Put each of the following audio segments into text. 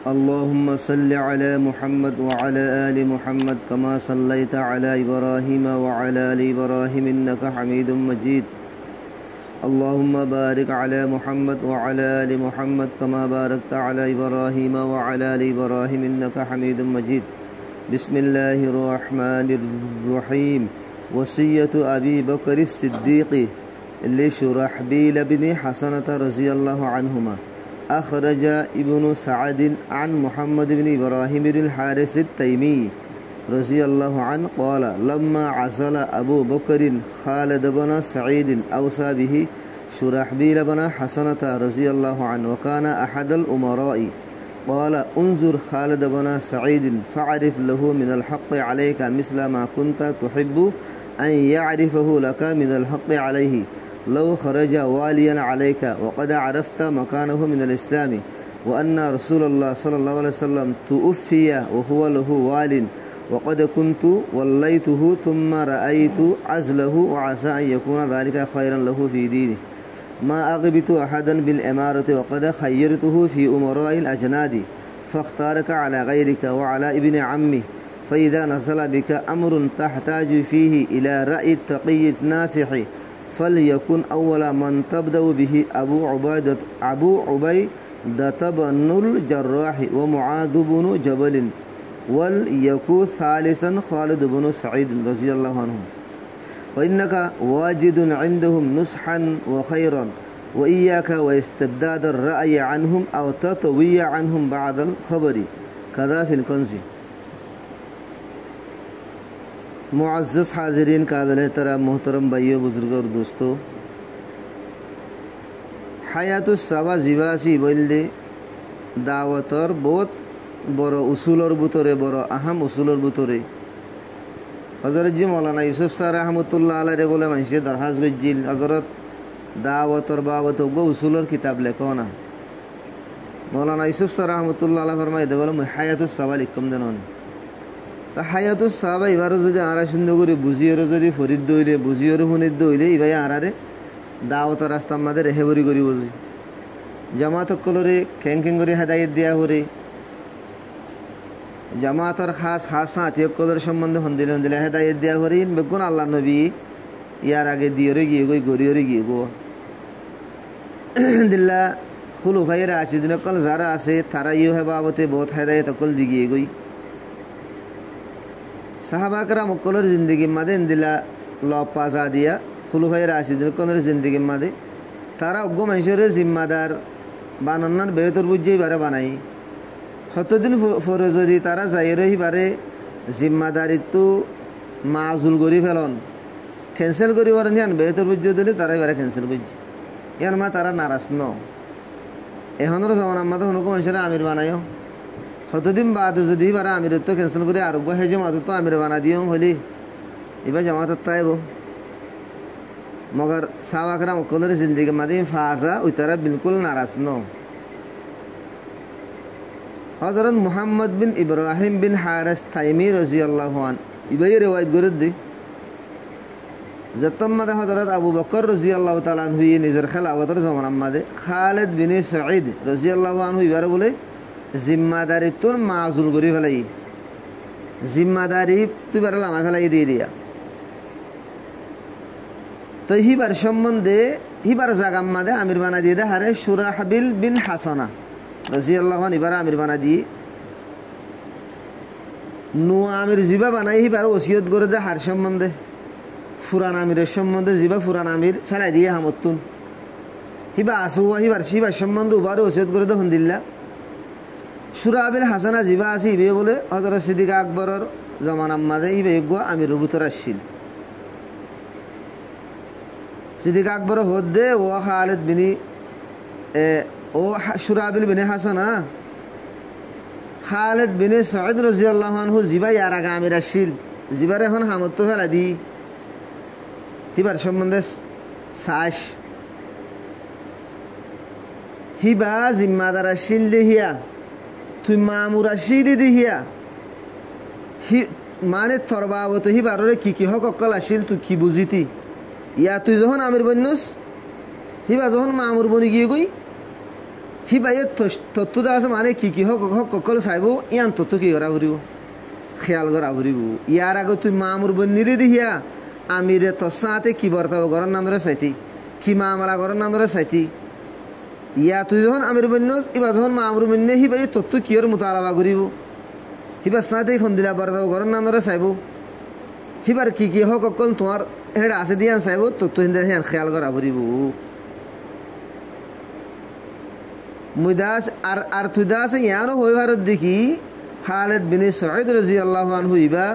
اللهم صل على محمد وعلى آل محمد كما صليت على إبراهيم وعلى آل إبراهيم إنك حميد مجيد اللهم بارك على محمد وعلى آل محمد كما باركت على إبراهيم وعلى آل إبراهيم إنك حميد مجيد بسم الله الرحمن الرحيم وصية أبي بكر الصديق لشرحبيل بن حسنة رضي الله عنهما أخرج ابن سعد عن محمد بن إبراهيم بن الحارث التيمي رضي الله عنه قال لما عزل أبو بكر خالد بن سعيد أوصى به شرحبيل بن حسنة رضي الله عنه وكان أحد الأمراء قال انظر خالد بن سعيد فاعرف له من الحق عليك مثل ما كنت تحب أن يعرفه لك من الحق عليه لو خرج واليا عليك وقد عرفت مكانه من الإسلام وأن رسول الله صلى الله عليه وسلم توفي وهو له وال وقد كنت وليته ثم رأيت عزله وعسى أن يكون ذلك خيرا له في دينه ما أغبت أحدا بالإمارة وقد خيرته في أمراء الأجناد فاختارك على غيرك وعلى ابن عمه فإذا نزل بك أمر تحتاج فيه إلى رأي التقي الناصح فليكن أول من تبدأ به أبو عبيدة بن الجراح ومعاذ بن جبل وليكن ثالثا خالد بن سعيد رضي الله عنهم وإنك واجد عندهم نصحا وخيرا وإياك واستبداد الرأي عنهم أو تطوي عنهم بعد الخبر كذا في الكنز मुअज़्ज़ज़ हाज़िरीन काबिल एहतराम मोहतरम भाइयों बुजुर्ग और दोस्तों हायातुस सावा जीवासी बोलते दावतर बहुत बड़ो उसूलर बुतरे बड़ो अहम उसूलर बुतरे हज़रत जी मौलाना यूसुफ साहब रहमतुल्लाह अलैहि बोले मंशे दरहाज गज्जिल हज़रत दावतर बाबत गो उसूलर किताब लेको ना मौलाना यूसुफ साहब रहमतुल्लाह अलैहि फरमाए दे बोले मैं हायातुस सावा लिखम देनोनी हायातुस साहब एबार जो आरा सुंदर कर बुझिए जो फरिद दौले बुझिए फनिद दौले इबाई आरारे दावत रास्ता मादे रेहेबरी करी बुझी जमात कलरे खें खें कर हेदायत दिया हरे जमातर खास खास साथी कलर सम्बन्धे हंदिले हंदिले हेदायत दिया हरे बेगुन आल्लाह नबी यार आगे दिए गए गई गड़िए गए गो दिल्ला खुलुफाई राशिदीन कल जारा आसे तारा यो है बाबते बहुत हेदायत कल दिए गई साहबा कराम कलर जिंदगी मादे दिला लॉप पासा दिया खुलुफाई राशिदीन कलर जिंदगी मादे तारा उग्गो मंशरे जिम्मेदार बानन्नार बेहतर बुझे बारे बनाई हतदिन फरजरी तारा जायरे ही बारे जिम्मेदारी तो माजुल गरी फेलन कैंसिल करी बारे यान बेहतर बुझे दिले तारा बारे कैंसिल बुझे यान मा तारा नाराज न एहनर जमाना मादे हनुको मंशरे आमिर बनायो हतदिन बाद যদি বারা আমিরত্ব ক্যান্সেল করে আর গো হেজে মাত তো আমির বানা দিও হলি ইবা জামাত তাইবো মগর সাওয়াকরাম কোনের জিন্দেগি মাদে ফাজা উতারা বিলকুল নারাজ ন হযরত মুহাম্মদ বিন ইব্রাহিম বিন হারিস তাইমি রাদিয়াল্লাহু আন ইবাই রিওয়ায়াত করে দে যতম মাদে হযরত আবু বকর রাদিয়াল্লাহু তাআলা আনহু নিজের খেলাফতের জামানার মাদে খালিদ বিন সাঈদ রাদিয়াল্লাহু আনহু ইবারে বলে जिम्मेदारी तो माजुल करी फेलाई जिम्मेदारी तुई बारे लामा फेलाई दी दिया तो ही बार सम्बन्धे ही बार जागा मादे आमिर बाना दिए दे हारे शुराहबिल बिन हासना रादियाल्लाहु अन्हु इबार आमिर बाना दी नु आमिर जिबा बनाई ही बार वसियत करे दे हार सम्बन्धे फुरान आमिरेर सम्बन्धे जिबा फुरान आमिर फेलाई दिए हामतुन हिबा आसुवा ही बार सम्बन्धे उबारे वसियत करे दे हंदिल्ला शुराबिल हासाना जिबा आसी इबे बोले हजरत सिद्दीक আকবরর जमानार मादे इबे गो आमिर बुतर आसिल सिद्दीक আকবর होदे ओ खालिद बिनी ओ शुराबिल बिन हासाना खालिद बिन सईद রাদিয়াল্লাহু আনহু जिबा यार आगे आमिर आसिल जिबार এখন হামত ফেলা দি হিবার সম্বন্ধে সাশ হিবা জিম্মাদার আसिल দেহিয়া তুই মামুরা শিরি দিহিয়া মানে তোর বাবত হি বাররে কি হক অকল আসিল তুই কি বুঝিতি ইয়া তুই যখন আমির বন্যস হিবা যখন মামুর বনি গিয়ে গই সি বাইয়ে তত্ত্বটা আছে মানে কি হক হক ককল চাইব ইয়ান তত্ত্ব কি করা ফুরিব খেয়াল করা ফুরিব ইয়ার আগত তুই মামুর বন্নিরে দিহিয়া আমিরে তসাতে কি বর্তাব ঘরের নান্দরে চাইতি কি মামলা ঘরের নান্দরে চাইতি ইয়া তুই যখন আমির বন্যস এবার যখন মামুর বন্যে সি বাইয়ে তত্ত্ব কিয়র মোতালাবা করিব সিবার সাথে খন্দিলা বর্তাব ঘরের নান্দরে চাইব সিবার কি হক ককল তোমার হেড আছে দিয়ান চাইব তত্ত্ব হিন্দার হিয়ান খেয়াল করা ফুরিব মুদাস আর তুদাস ইয়ানো হইবারত দেখি খালিদ বিন সাঈদ রাদিয়াল্লাহু আনহু ইবা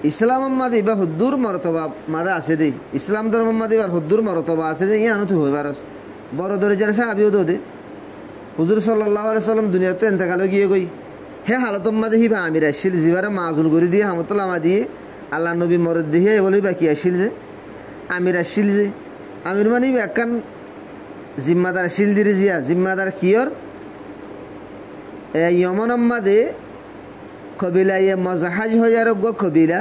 ইসলাম মাদ ইবা হুদ্দুর মর্তবা মাদা আছে দে ইসলাম ধর্ম মাদ ইবা হুদ্দুর মর্তবা আছে দে ইয়ানো তুই হইবারস বড় দরজার সাহাবীও দে হুজুর সাল্লাল্লাহু আলাইহি সাল্লাম দুনিয়াতে ইন্তেকাল গিয়ে গই হে হালত মাদ হিবা আমির আসিল জিবারে মাযুল করে দিয়ে হামতুল্লাহ মা দিয়ে আল্লাহ নবী মরদ দিয়ে বলি বাকি আসিল যে আমির আসিল যে আমির মানে একখান জিম্মাদার শিলদির জিয়া জিম্মাদার কিয়র ইয়মনম্মাদে কবিলা ইয়ে মজাহাজ হইয়ার কবিলা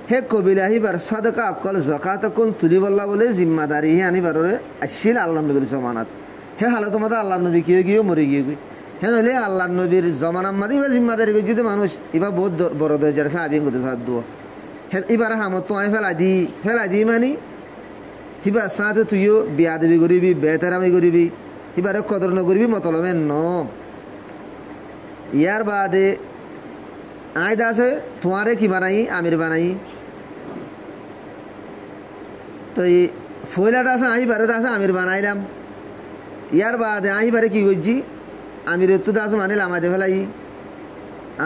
হে কবিলা হিবার সাদকা অকল জকাত অকল তুলিবল্লা বলে জিম্মাদারি হে আনিবার আসিল আল্লাহ নবীর জমানাত হে হালত মাদা আল্লাহ নবী কিয় গিয়ে মরে গিয়ে গই হে নলে আল্লাহ নবীর জমানাম্মাদি বা জিম্মাদারি গই যদি মানুষ এবার বহুত বড় দরজার সাহাবিন করতে সাথ দুয়া হে এবার হামত তো আমি ফেলা দি মানে সিবা সাথে তুইও বিয়া দেবী করিবি বেতারামি করিবি সিবারে কদর নকরিবি মতলবে ন ইয়ার বাদে আয় দাসে তোমারে কি বানাই আমির বানাই তো এই ফয়লা দাসে আহিবারে দাসে আমির বানাইলাম ইয়ার বাদে আহিবারে কি করছি আমির তো দাস মানে লামা দে ফেলাই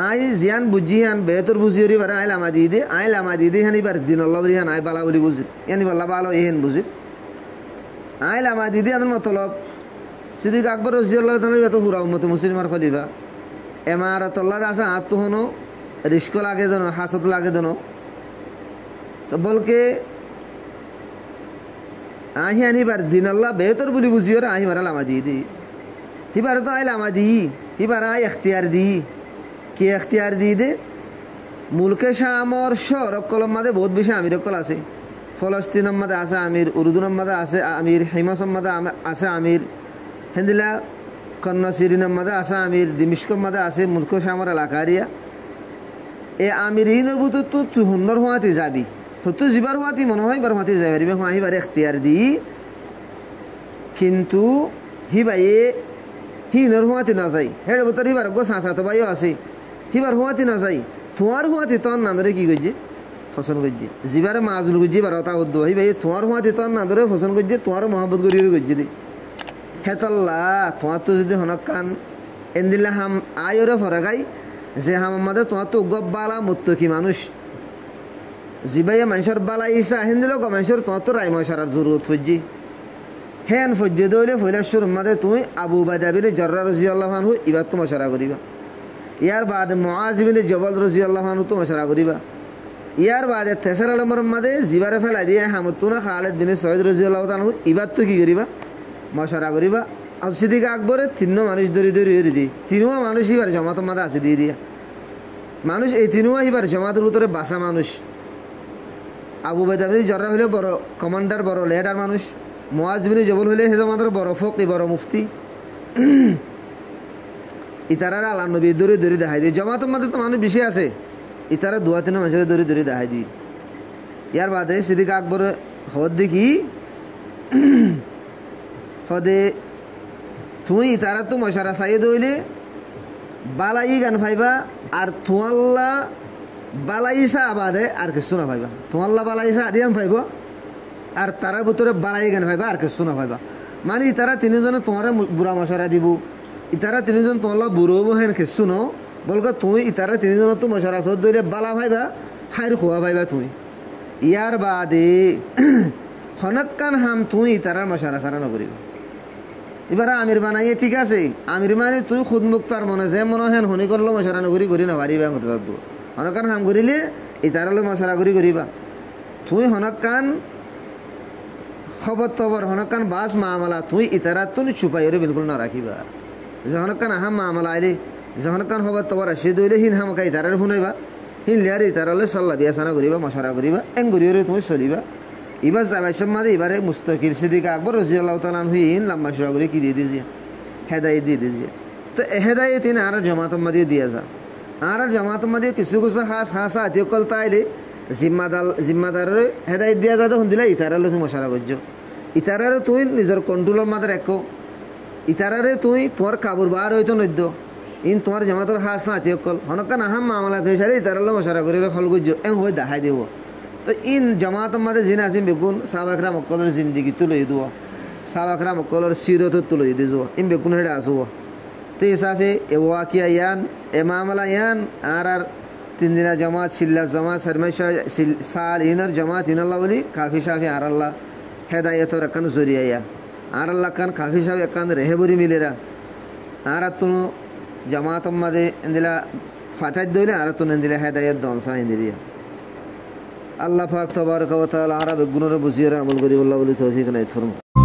আই জিয়ান বুঝি হান বেতর বুঝি বারে আই লামা দিয়ে দে আই লামা দিয়ে দে হান এবার দিন আল্লাহ বলি হান আই বালা বলি বুঝি ইয়ানি বাল্লা বালো এহেন বুঝি আই লামা দিয়ে দে আন মতলব সিদ্দিক আকবর রাদিয়াল্লাহু তাআলা বেত পুরা উম্মত মুসলিমার খলিফা এমারতুল্লাহ দাসে হাত তো হনো রিস্ক লাগে দেন হাসত লাগে দেন তো বলকে আহি আনিবার দিন আল্লাহ বেতর বলি বুঝিও রে আহি মারা লামা দিয়ে দি হিবার তো আই লামা দি হিবার আই এখতিয়ার দি কে এখতিয়ার দিয়ে দে মুলকে শামর শহর কলম মাদে বহুত বেশি আমির কল আছে ফলস্তিনের মাদে আছে আমির উর্দুনের মাদে আছে আমির হিমাসের মাদে আছে আমির হেন্দিলা কন্যা সিরিনের মাদে আছে আমির দিমিস্কর মাদে আছে মুলকে শামর এলাকারিয়া এ আমির ইনের বুতো তো তুই সুন্দর হওয়াতে যাবি তো যাবার হওয়াতে মনে হয় বার হওয়াতে যাই পারিবে আহিবার এখতিয়ার দি কিন্তু হিবাইয়ে হিনের হওয়াতে না যাই হেড বোতর হিবার গো সাঁচা তো বাইও আছে হিবার হওয়াতে না যাই তোমার হওয়াতে তোর না ধরে কি করছে ফসল করছে জিবারে মাজুল করছে বার তা উদ্দ হই ভাই তোমার হওয়াতে তোর না ধরে ফসল করছে তোমার মহব্বত করি করছে দে হেতল্লা তোমার তো যদি হনক কান এন্দিল্লা হাম আয়রে ফরাগাই যে হাম আমাদের তোমার তো গব বালা মুত্তকি মানুষ জিবাইয়া মানুষের বালা ইসা হেন্দিল গো মানুষের তোমার তো রাই মশারার জরুরত ফজ্জি হেন ফজ্জে দইলে ফৈলাশ্বর মাদে তুমি আবু উবাইদা বিন জাররা রাদিয়াল্লাহু আনহু ইবার তো মশারা করিবা ইয়ার বাদে মুআজ বিন জবাল রাদিয়াল্লাহু আনহু তো মশারা করিবা ইয়ার বাদে তেসার আলমর মাদে জিবারে ফেলা দিয়ে হামতুনা খালিদ বিন সাঈদ রাদিয়াল্লাহু আনহু ইবার তো কি করিবা মশারা করিবা আর সিদ্দিক আকবরে তিন মানুষ ধরি দি তিনও মানুষ এবার জমাত মাদে আছে দিয়ে দিয়া মানুষ এই তিনও এবার জমাতের ভিতরে বাসা মানুষ আবু উবাইদা বিন জাররা হইলে বড় কমান্ডার বড় লিডার মানুষ মুআজ বিন জবল হইলে হে জমাতের বড় ফকি বড় মুফতি ইতারা আল্লাহ নবী দৌড়ে দেখাই দিয়ে জমাতের মধ্যে তো মানুষ বেশি আছে ইতারা দুয়া তিন মানুষের দৌড়ে দেখাই দিই ইয়ার বাদে সিদ্দিক আকবর হদ দেখি হদে তুই ইতারা তো মশারা চাইয়ে দইলে বালাই গান পাইবা আর তোমাল্লা বালাইসা আবাদে আর কিছু না পাইবা তোমাল্লা বালাইসা আদিয়াম পাইব আর তারার ভিতরে বালাই গান পাইবা আর কিছু না পাইবা মানে ইতারা তিনজনে তোমার বুড়া মশারা দিব ইতারা তিনজন তোমার বুড়ো হেন কিছু ন বলকা তুই ইতারা তিনজন তো মশারা সদ ধরে বালা পাইবা খাইর খোয়া পাইবা তুই ইয়ার বাদে হনকান হাম তুই ইতারার মশারা সারা নকরিবা এবার আমির বানাইয়ে ঠিক আছে আমির মানে তুই খুদ মুক্তার মনে যে মনে হেন হনি করলো মশারা নগরী করি না পারিবা হনকান হাম করিলে ইতারালে মশারা করি করিবা তুই হনকান খবর তবর হনকান বাস মামলা তুই ইতারা তুই চুপাই বিলকুল না রাখিবা যখনকান আহাম মামলা আইলে যখনকান খবর তবর আসে দইলে হিন হামকা ইতারার শুনাইবা হিন লিয়ারে ইতারালে সল্লা বিয়াসানা করিবা মশারা করিবা এং করিওরে তুমি চলিবা এবার যাবাই সব মাঝে এবারে মুস্তাকির সিদ্দিক আকবর রাদিয়াল্লাহু তাআলা আনহু লাম্বা শুয়া করে কি দিয়ে দিয়েছে হেদায়ত দিয়ে দিয়েছে। তো হেদায়ত ইন আর জামাত মাদিও দিয়া যা আর জামাত মাদিও কিছু কিছু হাসা আতিও কল তাইলে জিম্মাদারের হেদায়ত দিয়া যা তখন দিলে ইতারালে তুমি মশারা করছো, ইতারারে তুই নিজের কন্ট্রোলের মাঝে রাখো, ইতারারে তুই তোমার কাবুর বার হইতো নদ্য ইন তোমার জামাতের হাস না আতিও কল হনকা নাহাম মামলা ফেসারে ইতারালে মশারা করিলে ফল করছো এম হয়ে দেখাই দিব। তো ইন জামাতের মাঝে জিন আসিম বেগুন সাহাবাকরা মক্কলের জিন্দিগি তুলে দিব, সাহাবাকরা মক্কলের সিরত তুলে দিব, ইন বেগুন হেডে আসব। তো হিসাবে এ ওয়াকিয়া ইয়ান এ মামলা ইয়ান আর তিন দিনা জামাত সিল্লা জামাত শর্মাশা সাল ইনার জামাত ইনাল্লাহ বলি কাফি সাফি আর আল্লাহ হেদায়তর একান জরিয়া ইয়া আর আল্লাহ কান কাফি সাফি একান রেহেবরি মিলেরা আর তুনো জামাত মাদে ইন্দিলা ফাটাই দইলে আর তুন ইন্দিলা হেদায়ত দনসা ইন্দিরিয়া আল্লাহ পাক তবারক ওয়া তাআলা আরব গুণরে বুঝিয়ে আমল করি আল্লাহ বলি তৌফিক নাই ফরমা।